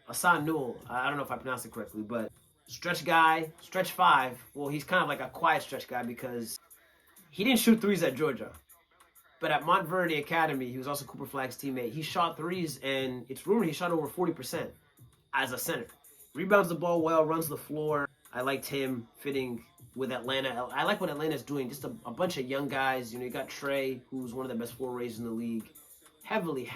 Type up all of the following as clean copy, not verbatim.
Asan Newell. I don't know if I pronounced it correctly, but stretch guy, stretch five. Well, he's kind of like a quiet stretch guy because he didn't shoot threes at Georgia. But at Montverde Academy, he was also Cooper Flag's teammate. He shot threes, and it's rumored he shot over 40% as a center. Rebounds the ball well, runs the floor. I liked him fitting with Atlanta. I like what Atlanta's doing. Just a bunch of young guys. You got Trey, who's one of the best floor raisers in the league. Heavily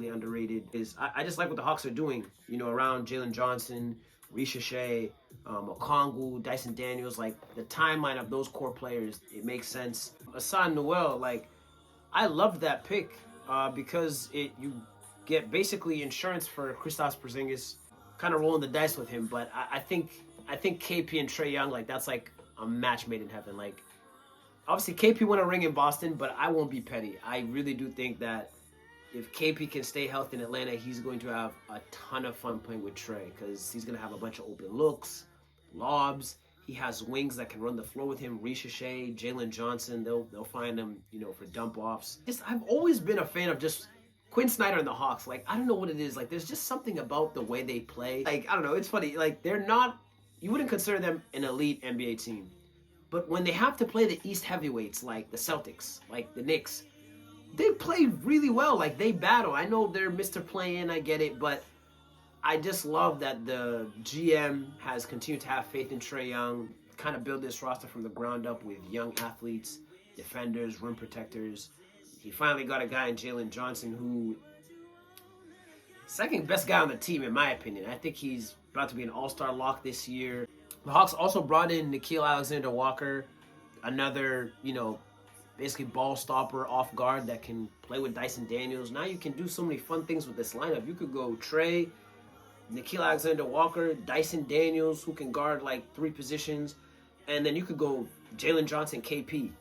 underrated. I just like what the Hawks are doing. Around Jalen Johnson, Risha Shea, Okongwu, Dyson Daniels. Like the timeline of those core players, it makes sense. Asan Noel, like I loved that pick because you get basically insurance for Kristaps Porzingis. Kind of rolling the dice with him, but I think KP and Trae Young, like that's like a match made in heaven. Like obviously KP won a ring in Boston, but I won't be petty. I really do think that if KP can stay healthy in Atlanta, he's going to have a ton of fun playing with Trae because he's going to have a bunch of open looks, lobs. He has wings that can run the floor with him. Risha Shea, Jalen Johnson, they'll find him, for dump offs. I've always been a fan of just Quinn Snyder and the Hawks. Like I don't know what it is. Like there's just something about the way they play. Like I don't know. It's funny. Like they're not. You wouldn't consider them an elite NBA team, but when they have to play the East heavyweights like the Celtics, like the Knicks, they play really well. Like they battle. I know they're Mr. Play-In. I get it, but I just love that the GM has continued to have faith in Trae Young, kind of build this roster from the ground up with young athletes, defenders, rim protectors. He finally got a guy in Jalen Johnson who second best guy on the team in my opinion. I think he's about to be an all-star lock this year. The Hawks also brought in Nickeil Alexander-Walker, another, basically ball stopper off guard that can play with Dyson Daniels. Now you can do so many fun things with this lineup. You could go Trae, Nickeil Alexander-Walker, Dyson Daniels, who can guard like three positions, and then you could go Jalen Johnson, KP,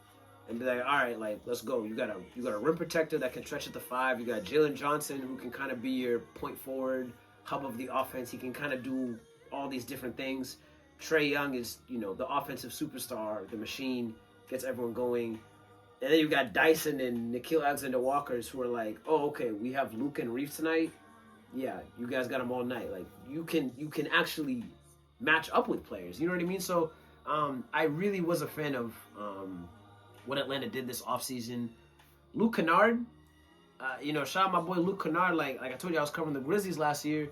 and be like, all right, like let's go. You got a rim protector that can stretch at the five. You got Jalen Johnson who can kind of be your point forward, hub of the offense. He can kind of do all these different things. Trae Young is the offensive superstar, the machine, gets everyone going. And then you got Dyson and Nickeil Alexander-Walker who are like, oh okay, we have Luke and Reeves tonight. Yeah, you guys got them all night. Like you can actually match up with players. You know what I mean? So I really was a fan of what Atlanta did this offseason. Luke Kennard, shout out my boy Luke Kennard. Like I told you, I was covering the Grizzlies last year.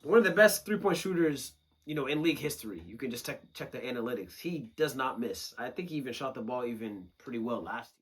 One of the best three-point shooters, in league history. You can just check the analytics. He does not miss. I think he even shot the ball even pretty well last year.